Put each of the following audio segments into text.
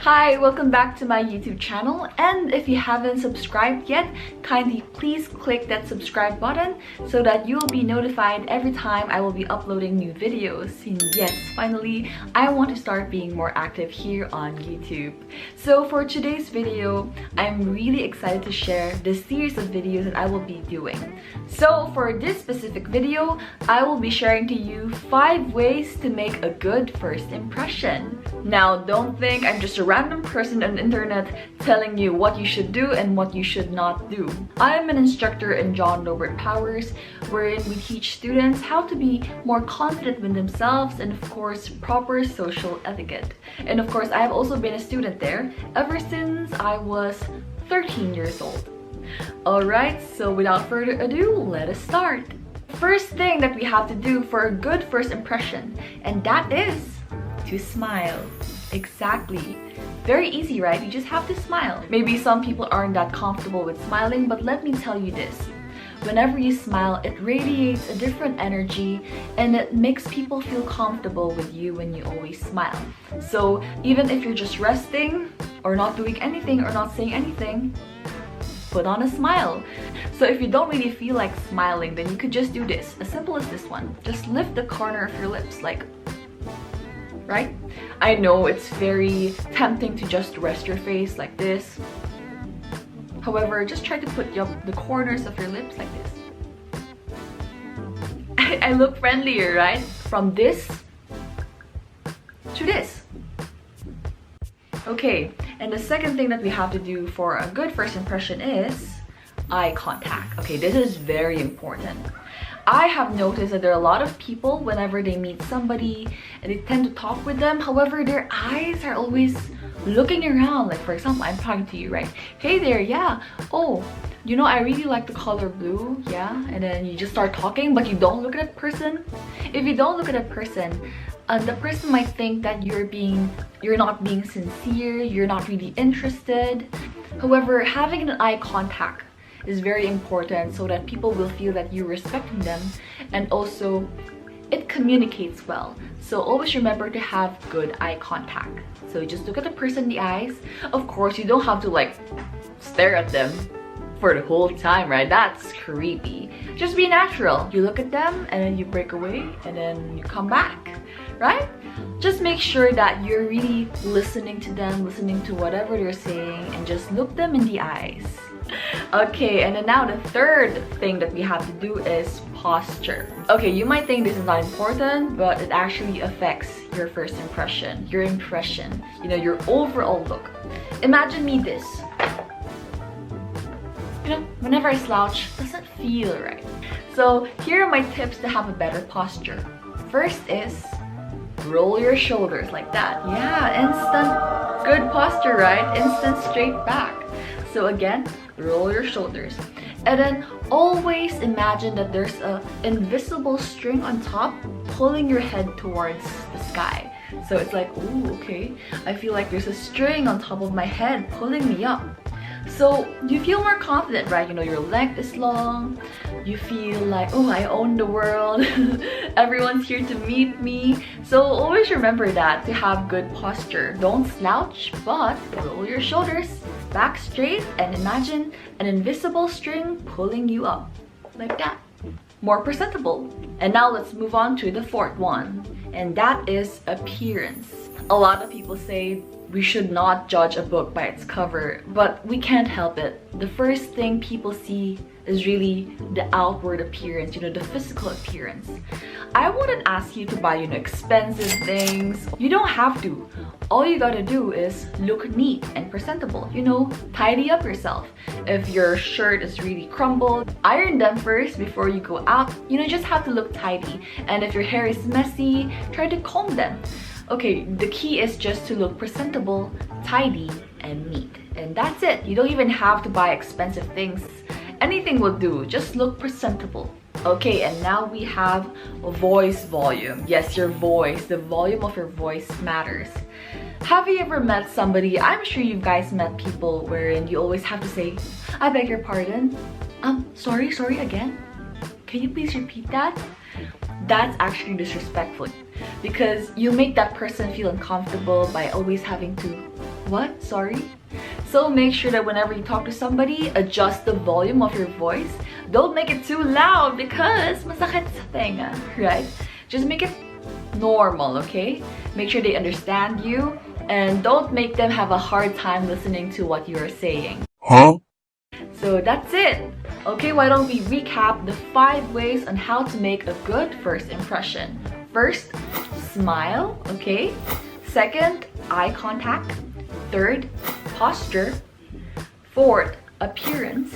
Hi, welcome back to my YouTube channel, and if you haven't subscribed yet, kindly please click that subscribe button so that you will be notified every time I will be uploading new videos. And yes, finally, I want to start being more active here on YouTube. So for today's video, I'm really excited to share this series of videos that I will be doing. So for this specific video, I will be sharing to you 5 ways to make a good first impression. Now, don't think I'm just a random person on the internet telling you what you should do and what you should not do. I am an instructor in John Robert Powers, wherein we teach students how to be more confident with themselves and of course proper social etiquette. And of course, I have also been a student there ever since I was 13 years old. Alright, so without further ado, let us start. First thing that we have to do for a good first impression, and that is to smile. Exactly. Very easy, right? You just have to smile. Maybe some people aren't that comfortable with smiling, but let me tell you this. Whenever you smile, it radiates a different energy and it makes people feel comfortable with you when you always smile. So even if you're just resting or not doing anything or not saying anything, put on a smile. So if you don't really feel like smiling, then you could just do this, as simple as this one. Just lift the corner of your lips, like, right? I know it's very tempting to just rest your face like this. However, just try to put the corners of your lips like this. I look friendlier, right? From this to this. Okay, and the second thing that we have to do for a good first impression is eye contact. Okay, this is very important. I have noticed that there are a lot of people, whenever they meet somebody and they tend to talk with them, however, their eyes are always looking around. Like, for example, I'm talking to you, right? Hey there, yeah. Oh, you know, I really like the color blue, yeah. And then you just start talking, but you don't look at that person. If you don't look at that person, the person might think that you're not being sincere, you're not really interested. However, having an eye contact is very important so that people will feel that you're respecting them, and also it communicates well. So always remember to have good eye contact. So just look at the person in the eyes. Of course, you don't have to like stare at them for the whole time, right? That's creepy. Just be natural. You look at them and then you break away and then you come back, right? Just make sure that you're really listening to them, listening to whatever they're saying, and just look them in the eyes. Okay, and then now the third thing that we have to do is posture. Okay, you might think this is not important, but it actually affects your first impression, your impression, you know, your overall look. Imagine me this. You know, whenever I slouch, it doesn't feel right. So here are my tips to have a better posture. First is roll your shoulders like that. Yeah, instant good posture, right? Instant straight back. So again, roll your shoulders. And then always imagine that there's an invisible string on top pulling your head towards the sky. So it's like, ooh, okay. I feel like there's a string on top of my head pulling me up. So you feel more confident, right? You know, your leg is long. You feel like, oh, I own the world. Everyone's here to meet me. So always remember that to have good posture. Don't slouch, but roll your shoulders back straight and imagine an invisible string pulling you up like that. More presentable. And now let's move on to the fourth one, and that is appearance. A lot of people say we should not judge a book by its cover, but we can't help it. The first thing people see is really the outward appearance, you know, the physical appearance. I wouldn't ask you to buy, you know, expensive things. You don't have to. All you gotta do is look neat and presentable, you know, tidy up yourself. If your shirt is really crumbled, iron them first before you go out. You know, just have to look tidy. And if your hair is messy, try to comb them. Okay, the key is just to look presentable, tidy, and neat. And that's it. You don't even have to buy expensive things. Anything will do. Just look presentable. Okay, and now we have voice volume. Yes, your voice. The volume of your voice matters. Have you ever met somebody, I'm sure you guys met people wherein you always have to say, I beg your pardon. Sorry again? Can you please repeat that? That's actually disrespectful because you make that person feel uncomfortable by always having to What? Sorry? So make sure that whenever you talk to somebody, adjust the volume of your voice. Don't make it too loud because masakit sa tenga, right? Just make it normal, okay? Make sure they understand you and don't make them have a hard time listening to what you're saying. Huh? So that's it. Okay, why don't we recap the 5 ways on how to make a good first impression. First, smile, okay? Second, eye contact. Third, posture. Fourth, appearance.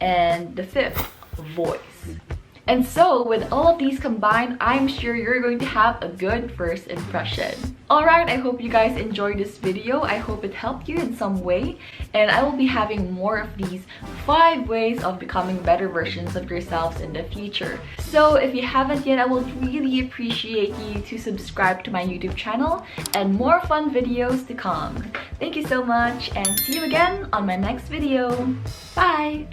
And the 5th, voice. And so, with all of these combined, I'm sure you're going to have a good first impression. Alright, I hope you guys enjoyed this video. I hope it helped you in some way. And I will be having more of these 5 ways of becoming better versions of yourselves in the future. So if you haven't yet, I would really appreciate you to subscribe to my YouTube channel and more fun videos to come. Thank you so much and see you again on my next video. Bye!